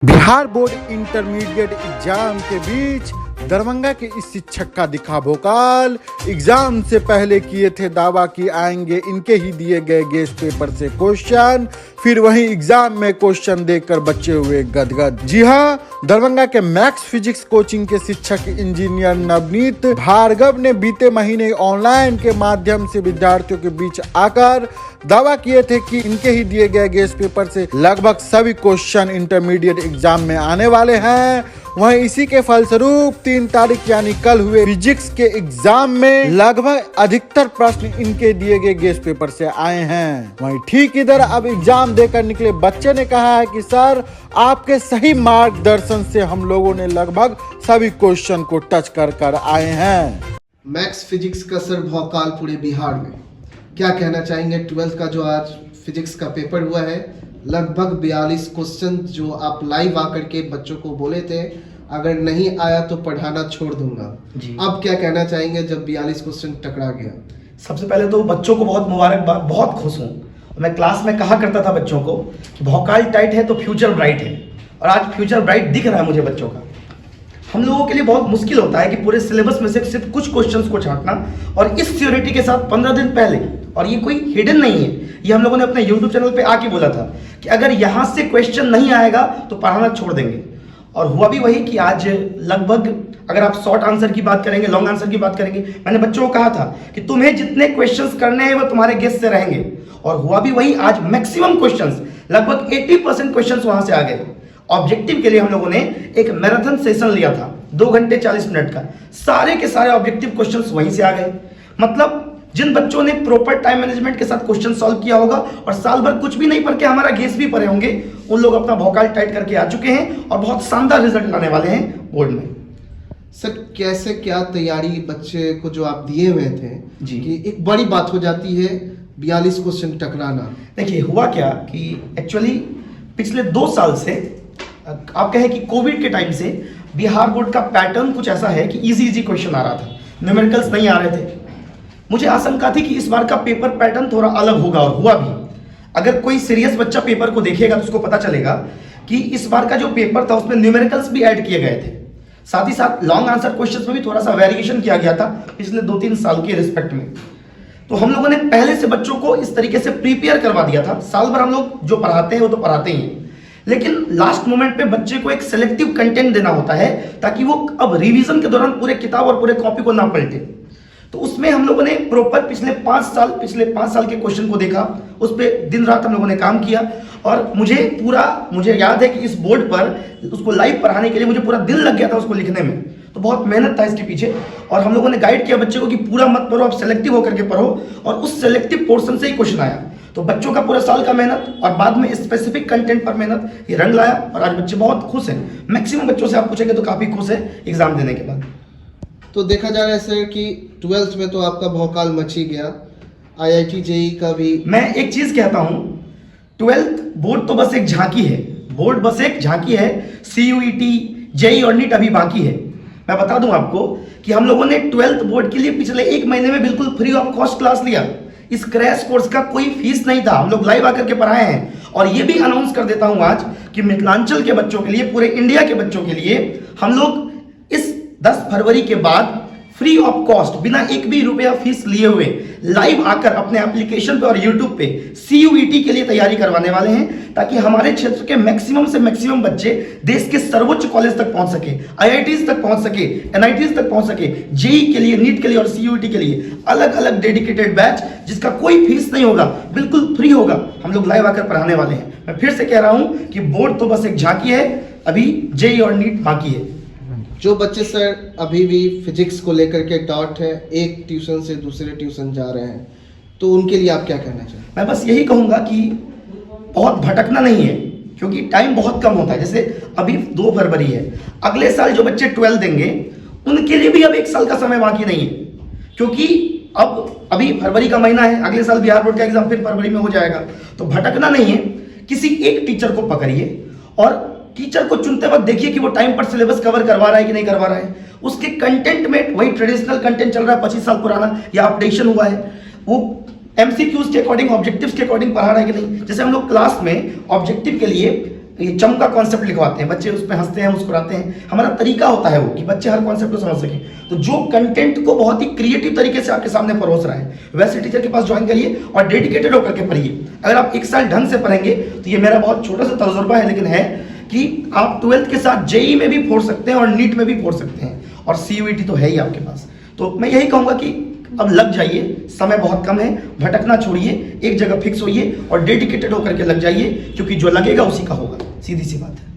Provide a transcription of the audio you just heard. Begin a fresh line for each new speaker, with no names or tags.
Bihar board intermediate exam के बीच दरभंगा के इस शिक्षक का दिखा भोकाल। एग्जाम से पहले किए थे दावा कि आएंगे इनके ही दिए गए गेस्ट पेपर से क्वेश्चन, फिर वहीं एग्जाम में क्वेश्चन देकर बच्चे हुए गदगद। जी हां, दरभंगा के मैथ्स फिजिक्स कोचिंग के शिक्षक इंजीनियर नवनीत भार्गव ने बीते महीने ऑनलाइन के माध्यम से विद्यार्थियों के बीच आकर दावा किए थे कि इनके ही दिए गए गेस्ट पेपर से लगभग सभी क्वेश्चन इंटरमीडिएट एग्जाम में आने वाले हैं। वहीं इसी के फलस्वरूप 3 तारीख यानी कल हुए फिजिक्स के एग्जाम में लगभग अधिकतर प्रश्न इनके दिए गए गेस्ट पेपर से आए हैं। वहीं ठीक इधर अब एग्जाम देकर निकले बच्चे ने कहा है कि सर, आपके सही मार्गदर्शन से हम लोगों ने लगभग सभी क्वेश्चन को टच कर आए हैं।
मैथ्स फिजिक्स का सर भौकाल पूरे बिहार में, क्या कहना चाहेंगे? 12th का जो आज फिजिक्स का पेपर हुआ है, लगभग 42 क्वेश्चन जो आप लाइव आकर के बच्चों को बोले थे अगर नहीं आया तो पढ़ाना छोड़ दूंगा जी। अब क्या कहना चाहेंगे जब 42 क्वेश्चन टकरा गया?
सबसे पहले तो बच्चों को बहुत मुबारकबाद, बहुत खुश हूँ। मैं क्लास में कहा करता था बच्चों को कि भौकाल टाइट है तो फ्यूचर ब्राइट है, और आज फ्यूचर ब्राइट दिख रहा है मुझे बच्चों का। हम लोगों के लिए बहुत मुश्किल होता है कि पूरे सिलेबस में से सिर्फ कुछ क्वेश्चंस को छांटना, और इस थ्योरिटी के साथ 15 दिन पहले, और ये कोई हिडन नहीं है, ये हम लोगों ने अपने YouTube चैनल पे आके बोला था कि अगर यहाँ से क्वेश्चन नहीं आएगा तो पढ़ाना छोड़ देंगे। और हुआ भी वही कि आज लगभग, अगर आप शॉर्ट आंसर की बात करेंगे, लॉन्ग आंसर की बात करेंगे, मैंने बच्चों को कहा था कि तुम्हें जितने क्वेश्चंस करने हैं वो तुम्हारे गेस से रहेंगे, और हुआ भी वही। आज मैक्सिमम क्वेश्चंस, लगभग 80% क्वेश्चंस वहां से आ गए। ऑब्जेक्टिव के लिए हम लोगों ने एक मैराथन सेशन लिया था 2 घंटे 40 मिनट का, सारे के सारे ऑब्जेक्टिव क्वेश्चंस वहीं से आ गए। मतलब जिन बच्चों ने प्रॉपर टाइम मैनेजमेंट के साथ क्वेश्चन सॉल्व किया होगा और साल भर कुछ भी नहीं पढ़ के हमारा गेस भी पढ़े होंगे, उन लोग अपना भौकाल टाइट करके आ चुके हैं और बहुत शानदार रिजल्ट लाने वाले हैं बोर्ड में।
सर, कैसे क्या तैयारी बच्चे को जो आप दिए हुए थे जी, कि एक बड़ी बात हो जाती है 42 क्वेश्चन टकराना?
देखिए, हुआ क्या कि एक्चुअली पिछले 2 साल से, आप कहें कि कोविड के टाइम से बिहार बोर्ड का पैटर्न कुछ ऐसा है कि इजी क्वेश्चन आ रहा था, न्यूमेरिकल्स नहीं आ रहे थे। मुझे आशंका थी कि इस बार का पेपर पैटर्न थोड़ा अलग होगा, और हुआ भी। अगर कोई सीरियस बच्चा पेपर को देखेगा तो उसको पता चलेगा कि इस बार का जो पेपर था उसमें न्यूमेरिकल्स भी ऐड किए गए थे, साथ ही साथ लॉन्ग आंसर क्वेश्चंस में भी थोड़ा सा वेरिएशन किया गया था पिछले 2-3 साल के रिस्पेक्ट में। तो हम लोगों ने पहले से बच्चों को इस तरीके से प्रिपेयर करवा दिया था। साल भर हम लोग जो पढ़ाते हैं वो तो पढ़ाते ही हैं, लेकिन लास्ट मोमेंट पे बच्चे को एक सिलेक्टिव कंटेंट देना होता है ताकि वो अब रिवीजन के दौरान पूरे किताब और पूरे कॉपी को ना पलटे। तो उसमें हम लोगों ने प्रॉपर पिछले 5 साल के क्वेश्चन को देखा, उस पर दिन रात हम लोगों ने काम किया, और मुझे याद है कि इस बोर्ड पर उसको लाइव पढ़ाने के लिए मुझे पूरा दिन लग गया था उसको लिखने में। तो बहुत मेहनत था इसके पीछे, और हम लोगों ने गाइड किया बच्चे को कि पूरा मत पढ़ो, आप सेलेक्टिव होकर के पढ़ो, और उस सेलेक्टिव पोर्शन से ही क्वेश्चन आया। तो बच्चों का पूरा साल का मेहनत और बाद में स्पेसिफिक कंटेंट पर मेहनत, ये रंग लाया, और आज बच्चे बहुत खुश हैं। मैक्सिमम बच्चों से आप पूछेंगे तो काफी खुश है एग्जाम देने के बाद।
तो देखा जा रहा है सर कि 12th में तो आपका भौकाल मच ही गया, IIT JEE का भी।
मैं एक चीज कहता हूं, 12th बोर्ड तो बस एक झांकी है, बोर्ड बस एक झांकी है। CUET, JEE और NEET अभी बाकी है। मैं बता दूं आपको कि हम लोगों ने 12th बोर्ड के लिए पिछले 1 महीने में बिल्कुल फ्री ऑफ कॉस्ट क्लास लिया। इस क्रैश कोर्स का कोई फीस नहीं था, हम लोग लाइव आकर के पढ़ाए हैं। और ये भी अनाउंस कर देता हूं आज कि मिथिलांचल के बच्चों के लिए, पूरे इंडिया के बच्चों के लिए हम लोग इस 10 फरवरी के बाद फ्री ऑफ कॉस्ट, बिना 1 भी रुपया फीस लिए हुए, लाइव आकर अपने एप्लीकेशन पे और यूट्यूब पे CUET के लिए तैयारी करवाने वाले हैं, ताकि हमारे क्षेत्र के मैक्सिमम से मैक्सिमम बच्चे देश के सर्वोच्च कॉलेज तक पहुंच सके, IITs तक पहुंच सके, NITs तक पहुंच सके। JEE के लिए, NEET के लिए और CUET के लिए अलग अलग डेडिकेटेड बैच, जिसका कोई फीस नहीं होगा, बिल्कुल फ्री होगा, हम लोग लाइव आकर पढ़ाने वाले हैं। मैं फिर से कह रहा हूं कि बोर्ड तो बस एक झांकी है, अभी JEE और NEET बाकी है।
जो बच्चे सर अभी भी फिजिक्स को लेकर के डॉट है, एक ट्यूशन से दूसरे ट्यूशन जा रहे हैं, तो उनके लिए आप क्या कहना चाहें?
मैं बस यही कहूंगा कि बहुत भटकना नहीं है, क्योंकि टाइम बहुत कम होता है। जैसे अभी 2 फरवरी है, अगले साल जो बच्चे 12 देंगे उनके लिए भी अब 1 साल का समय बाकी नहीं है, क्योंकि अब अभी फरवरी का महीना है, अगले साल बिहार बोर्ड का एग्जाम फिर फरवरी में हो जाएगा। तो भटकना नहीं है, किसी एक टीचर को पकड़िए और टीचर को चुनते वक्त देखिए कि वो टाइम पर सिलेबस कवर करवा रहा है कि नहीं करवा रहा है। उसके कंटेंट में वही ट्रेडिशनल कंटेंट चल रहा है 25 साल पुराना, या अपडेशन हुआ है, वो MCQs के अकॉर्डिंग, ऑब्जेक्टिव्स के अकॉर्डिंग पढ़ा रहा है कि नहीं। जैसे हम लोग क्लास में ऑब्जेक्टिव के लिए ये चम का कॉन्सेप्ट लिखवाते हैं, बच्चे उस पर हंसते हैं, मुस्कुराते हैं। हमारा तरीका होता है वो कि बच्चे हर कॉन्सेप्ट को समझ सकें। तो जो कंटेंट को बहुत ही क्रिएटिव तरीके से आपके सामने परोस रहा है, वैसे टीचर के पास ज्वाइन करिए और डेडिकेटेड होकर के पढ़िए। अगर आप 1 साल ढंग से पढ़ेंगे तो ये मेरा बहुत छोटा सा तजुर्बा है, लेकिन है कि आप 12th के साथ जेई में भी फोड़ सकते हैं और नीट में भी फोड़ सकते हैं, और सीयूईटी तो है ही आपके पास। तो मैं यही कहूँगा कि अब लग जाइए, समय बहुत कम है, भटकना छोड़िए, एक जगह फिक्स होइए और डेडिकेटेड होकर के लग जाइए, क्योंकि जो लगेगा उसी का होगा। सीधी सी बात है।